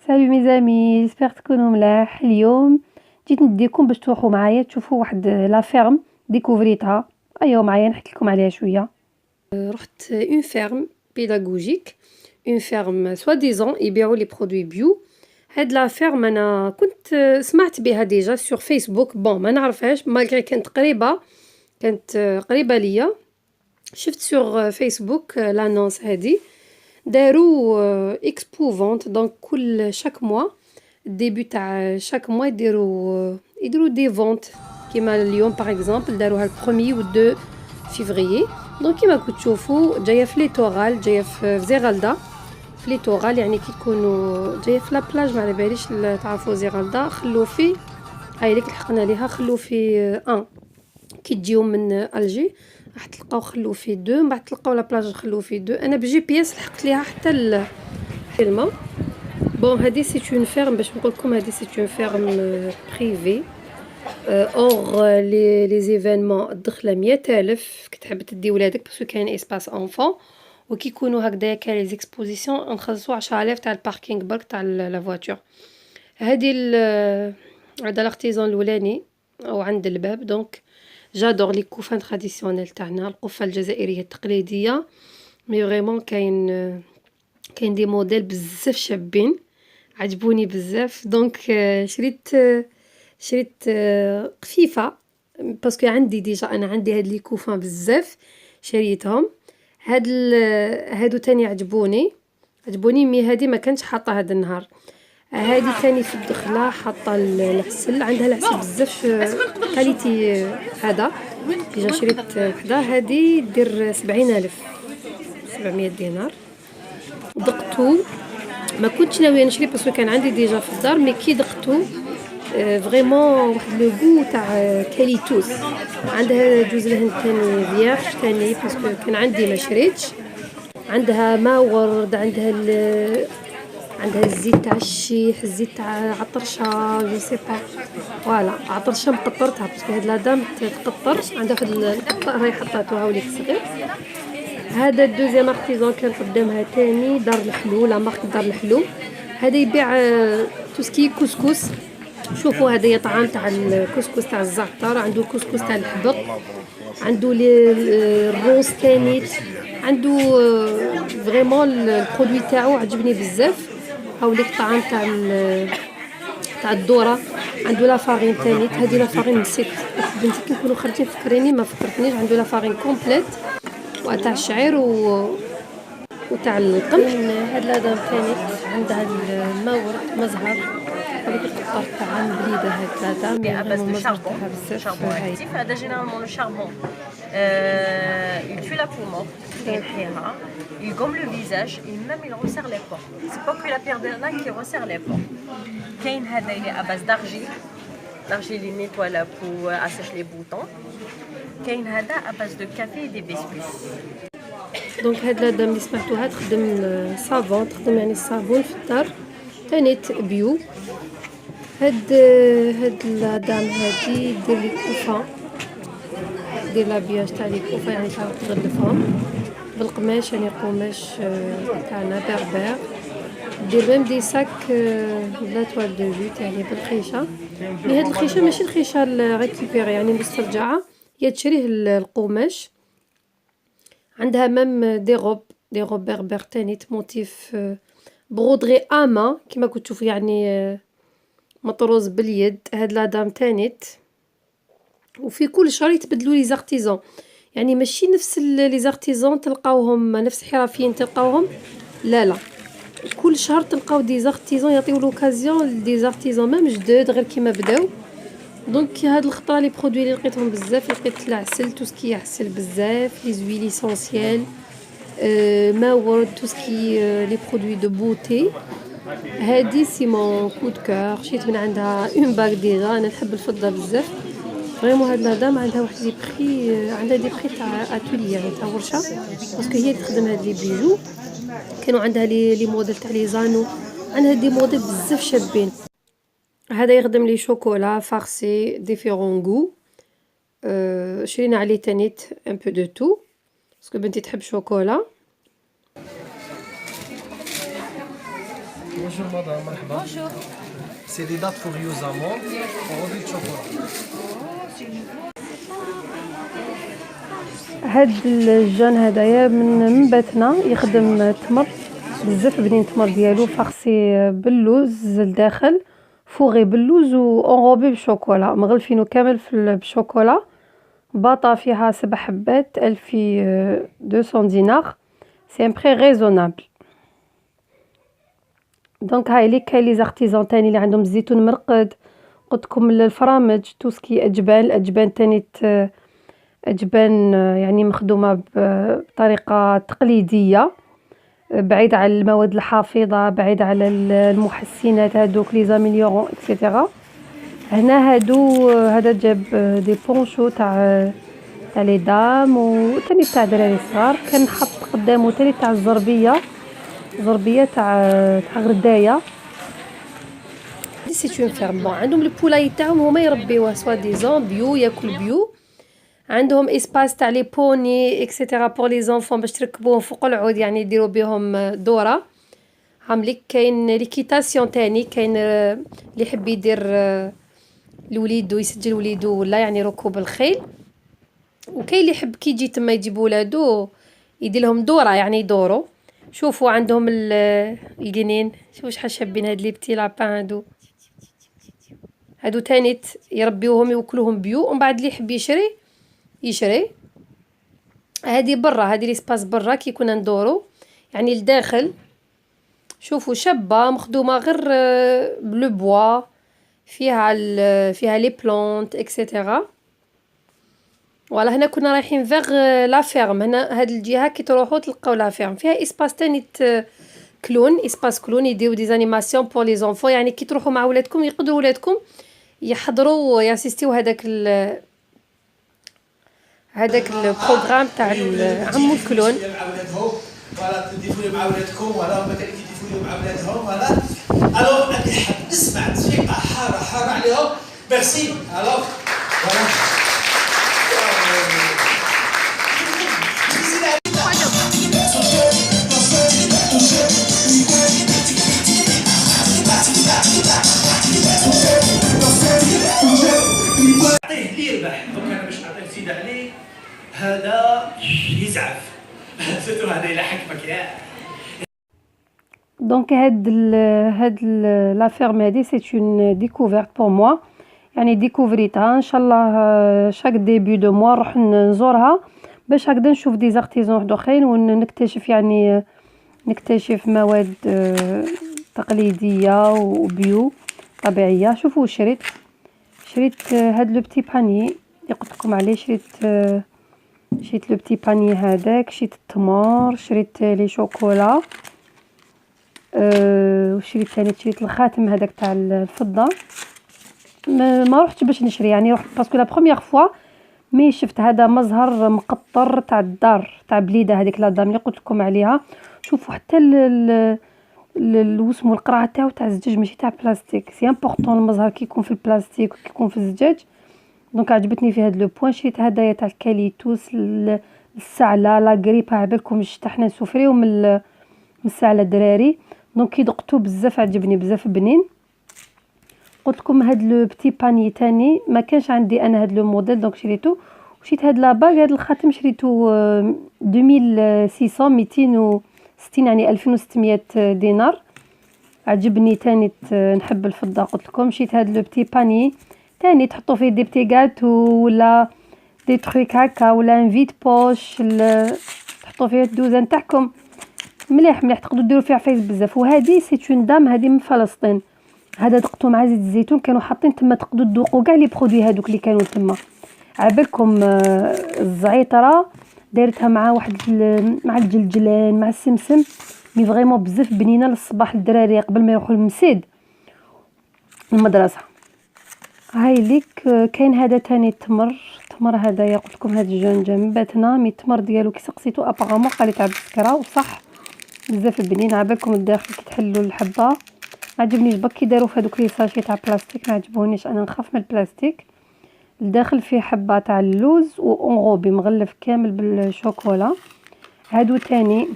سالو ميزامي، جيسبر تكونوا ملاح. اليوم جيت نديكم باش تروحوا معايا تشوفوا واحد لا فيرم ديكوفريتها. ايوا معايا نحكي لكم عليها شويه. رحت اون فيرم بيداغوجيك، اون فيرم سوا ديزون يبيعوا لي برودوي بيو. هاد لا فيرم انا كنت سمعت بها ديجا سور فيسبوك، بون ما نعرفهاش مالغري كانت قريبه، كانت قريبه ليا. شفت سور فيسبوك لانونس هادي، داروا اكسبو فونت دونك كل شاك موا ديبي تاع شاك موا يديروا دي فونت. كيما اليوم باغ اكزومبل داروها البروميي و 2 فيفري. دونك كيما كنتو تشوفوا جايه في ليتورال، جايه في زيغالدا. في ليتورال يعني كي تكونوا جايه في لا بلاج، ما على باليش تعرفوا زيغالدا خلوفي. هاي ليك لحقنا ليها خلوفي 1. كي تجيو من الجي راح تلقاو خلوفي 2، من بعد تلقاو لا بلاج خلوفي 2. انا بجي بي اس لحقت ليها حتى الفيلم. بون هادي سي اون فيرم، باش نقول لكم هادي سي اون فيرم بريفي. اور لي زيفينمون الدخله 100,000 كتحب تدي ولادك باسكو كاين اسباس انفون. وكي يكونوا هكذايا كاين لي زيكسبوزيسيون نخلصوا 10,000 تاع الباركينغ برك تاع لا فواتور. هادي عند الارتيزان الاولاني او عند الباب. دونك جادور لي كوفان تراديسيونيل تاعنا، القفه الجزائريه التقليديه. مي فريمون كاين دي موديل بزاف شابين عجبوني بزاف. دونك شريت قفيفه باسكو عندي ديجا، انا عندي هاد لي كوفان بزاف شريتهم. هادو تاني عجبوني مي هادي ما كانش حاطه هاد النهار. هادي تاني في الدخله حاطه العسل، عندها العسل بزاف كاليتي. هذا ديجا شريت وحده، هادي دير 70,000 700 دينار. دقتو ما كنتش ناويه نشري باسكو كان عندي ديجا في الدار، مي كي دقتو فريمون واحد لو غو تاع كاليتوس. عندها جوز الهند تاني فيرج تاني باسكو كان عندي ما شريتش. عندها ما ورد، عندها الزيت تاع الشيح، الزيت تاع عطرشه جو سي با. فوالا عطرشه مقطرتها باسكو هاد لا دام تقطر، عندها واحد القطه راهي حطاتوها وليك صغير. هذا الدوزيام ارتيزان كان قدامها تاني دار الحلو، لا مارك دار الحلو. هذا يبيع توسكي كسكس. شوفوا هذا طعام تاع الكسكس تاع الزعتر، عنده الكسكس تاع الحبق، عنده الروز تانيت، عنده فريمون البرودوي تاعو عجبني بزاف. هاوليك طعام تاع الذره. عنده لا فارين تانيت، هذه لا فارين نسيت بنتي كي نكونوا خارجين فكريني ما فكرتنيش. عنده لا فارين كومبليت وتاع الشعير وتاع القمح. هاد لادام تانيت عندها الماورد مزهر، هذيك القطار تاع بليده هكذا مي فريمون مزهر تاعها بزاف. هاي هذا جينيرالمون لو شاربون il tue la peau morte, il gomme le visage et même il resserre les pores. C'est pas que la pierre de lin qui resserre les pores. كاين هذا il est à base d'argile. L'argile il nettoie la peau, assèche les boutons. كاين هذا à base de café et des biscuits. دونك هاد لادام اللي سمعتوها تخدم صابون، تخدم يعني الصابون في الدار تانيت بيو. هاد لادام هادي دير لي كوفا، دير لابياج تاع لي كوفا يعني تعاود تغلفهم بالقماش، يعني قماش تاعنا بربر. دير ميم دي ساك بلا توال دو جوت يعني بالخيشه. مي هاد الخيشه ماشي الخيشه ريكوبيري يعني مسترجعه، هي تشريه القماش. عندها ميم دي روب بربر تاني موتيف برودغي اما كيما كنت تشوفوا يعني مطروز باليد. هاد لا دام تانيت وفي كل شهر يتبدلوا لي زارتيزون، يعني ماشي نفس لي زارتيزون تلقاوهم نفس الحرفيين تلقاوهم، لا كل شهر تلقاو دي زارتيزون يعطيو لوكازيون دي زارتيزون ميم جداد غير كيما بداو. دونك هاد الخطره لي برودوي اللي لقيتهم بزاف، لقيت العسل توسكي يعسل بزاف، لي زويل اسونسييل، ما ورد توسكي لي برودوي دو بوتي. هادي سي مون كود كور، شريت من عندها اون باك ديجا. انا نحب الفضه بزاف فريمون. هاد لادام عندها واحد لي بري، عندها دي بري تاع اتولي يعني تاع ورشه باسكو هي تخدم هاد لي بيجو. كانوا عندها لي موديل تاع لي زانو، عندها دي موديل بزاف شابين. هذا يخدم لي شوكولا فارسي ديفيرون غو. شرينا عليه تانيت ان بو دو تو باسكو بنتي تحب شوكولا. Bonjour madame, مرحبا. Bonjour. C'est des dates pour use amont, produit de chocolat. هاد الجون هدايا من باتنا يخدم التمر بزاف بنين التمر ديالو فاخسي باللوز لداخل فوغي باللوز و اونغوبي بالشوكولا مغلفينو كامل بالشوكولا. باطا فيها 7 حبات 1200 دينار. سي ان بري ريزونابل. دونك هاي لي كاين لي زارتيزون تاني اللي عندهم الزيتون مرقد، قلتلكم الفرامج توسكي اجبان. الاجبان تاني اجبان يعني مخدومه بطريقه تقليديه بعيد على المواد الحافظه، بعيد على المحسنات هادوك لي زاميليورون اكسيتيرا. هنا هذا جاب دي بونشو تاع لي دام وتاني تاع دراري صغار. كان حط قدامه تاني تاع الزربيه تاع غردايه. سي اون فيرم بون عندهم البولاي تاعهم هما يربيوه سوا ديزون بيو، ياكل بيو. عندهم اسباس تاع لي بوني اكسيتيرا بور لي زونفون باش تركبوهم فوق العود، يعني يديروا بهم دوره. عاملك كاين ليكيتاسيون تاني، كاين اللي يحب يدير لوليدو يسجل وليدو ولا يعني ركوب الخيل، وكاين اللي يحب كي يجي تما يجيب ولادو يدير لهم دوره يعني يدوروا. شوفوا عندهم القنين، شوفوا شحال شابين هاد لي بتي لابان هادو تانيت يربيوهم يوكلوهم بيو. ومن بعد اللي يحب يشري. هادي برا، هادي ليسباس برا كي كنا ندورو يعني لداخل. شوفوا شابه مخدومه غير بلو بوا، فيها لي بلونت اكسيتيرا. ولا هنا كنا رايحين فيغ لا فيرم. هنا هاد الجهه كي تروحوا تلقاو لا فيرم فيها اسباس تاني كلون، اسباس كلون يديروا دي زانيماسيون بور لي زونفون. يعني كي تروحوا مع ولادكم يقدروا ولادكم يحضروا ياسيستيو هذاك البروغرام تاع عمو الكلون. ولا تديفوا مع ولادكم ولا هما تديفوا مع ولادهم ولا. الوغ انا حاب نسمع تصفيقه حاره عليهم. ميرسي. الوغ فوالا عطيه اللي يربح. دونك انا باش نعطيه زيد عليه هذا يزعف. سيرتو هذا الى حكمك يا. دونك هاد لا فيرم هادي سي اون ديكوفيرت بور موا، يعني ديكوفريتها ان شاء الله شاك ديبي دو موا نروح نزورها باش هكذا نشوف دي زارتيزون واحد اخرين ونكتشف يعني نكتشف مواد تقليديه وبيو طبيعيه. شوفوا شريت هاد لو بتي باني اللي قلت لكم عليه. شريت لو بتي باني هذاك، شريت التمر، شريت لي شوكولا، وشريت ثاني شريت الخاتم هذاك تاع الفضه. ما رحتش باش نشري، يعني رحت باسكو لا بروميير فوا مي شفت هذا مزهر مقطر تاع الدار تاع بليده هذيك لا دام اللي قلت لكم عليها. شوفوا حتى واسمو القرعه تاع الزجاج ماشي تاع بلاستيك. سي امبورطون المزهر كي يكون في البلاستيك وكي يكون في الزجاج. دونك عجبتني في هذا لو بوين. شريت هدايا تاع الكاليتوس، السعله لا غريب عبالكم شتا حنا نسوفريو من السعله الدراري. دونك كي دقتو بزاف عجبني بزاف بنين. قلت لكم هاد لو بتي باني تاني ما كانش عندي انا هاد لو موديل دونك شريته. وشريت هاد لاباغ هاد الخاتم شريته 2600 260 يعني 2600 دينار. عجبني تاني نحب الفضه. قلت لكم شريت هاد لو بتي باني تاني تحطوا فيه دي بتي غاتو ولا دي تروك هكا ولا ان فيد بوش تحطوا فيه الدوزه نتاعكم. مليح تقدروا ديروا فيه عفايس بزاف. وهذه سي اون دام هذه من فلسطين. هذا دقتو مع زيت الزيتون كانوا حاطين تما تقدروا تذوقوا كاع لي برودوي هذوك اللي كانوا تما. عبالكم الزعيطره دايرتها مع واحد مع الجلجلان مع السمسم مي فريمون بزاف بنينه للصباح الدراري قبل ما يروحوا المسيد المدرسه. هاي ليك كاين هذا تاني التمر هذايا قلت لكم هذا الجونجا من باتنا مي التمر ديالو كي سقسيتو ابارامون قال لي تاع بالسكره وصح بزاف بنين. عبالكم الداخل كي تحلوا الحبه. ما عجبنيش بك كي داروا في هذوك لي ساشي تاع بلاستيك، ما عجبونيش انا نخاف من البلاستيك. الداخل فيه حبه تاع اللوز واونغوبي مغلف كامل بالشوكولا. هادو تاني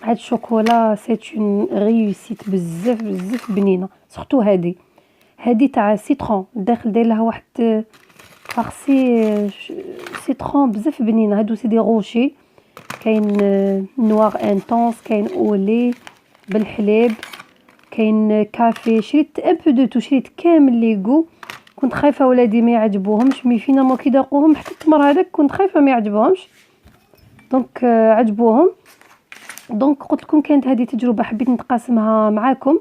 هاد الشوكولا سي اون ريوسيت بزاف بزاف بنينه، سورتو هادي تاع سيترون الداخل داير لها واحد فارسي سيترون بزاف بنينه. هادو سي دي روشي، كاين نوار انتونس، كاين اولي بالحليب، كاين كافي. شريت ان بو دو تو، شريت كامل ليغو. كنت خايفه ولادي ما يعجبوهمش، مي فينالمون كي ذاقوهم حتى التمر هذاك كنت خايفه ما يعجبوهمش، دونك عجبوهم. دونك قلت لكم كانت هذه تجربه حبيت نتقاسمها معاكم،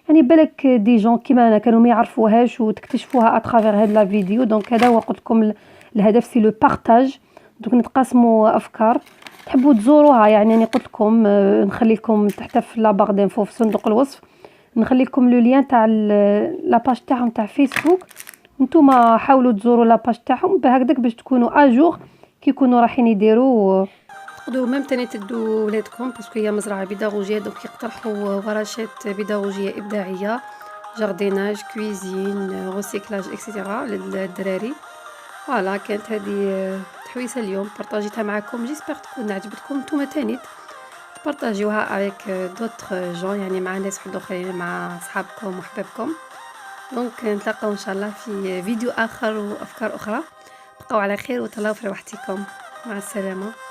يعني بالك دي جون كيما انا كانوا ما يعرفوهاش وتكتشفوها اترافير هاد لا فيديو. دونك هذا هو قلت لكم الهدف سي لو بارطاج، دونك نتقاسموا افكار. تحبوا تزوروها يعني انا قلت لكم نخلي لكم تحت في لاباغ دانفو في صندوق الوصف، نخلي لكم لو لين تاع لاباج تاعهم تاع فيسبوك. نتوما حاولوا تزوروا لاباج تاعهم بهكذاك باش تكونوا اجور كي يكونوا رايحين يديروا. تقدروا ميم تاني تدوا ولادكم باسكو هي مزرعه بيداغوجيه، دونك يقترحوا ورشات بيداغوجيه ابداعيه، جارديناج، كويزين، ريسيكلاج اكسيتيرا للدراري. فوالا كانت هذه تحويسه اليوم بارطاجيتها معكم، جيسبر تكون عجبتكم. نتوما تاني تبارطاجيوها افيك دوطخ جون، يعني مع ناس وحد اخرين، مع صحابكم وحبابكم. دونك نتلاقاو ان شاء الله في فيديو اخر وافكار اخرى. بقاو على خير وتهلاو في روحتكم. مع السلامه.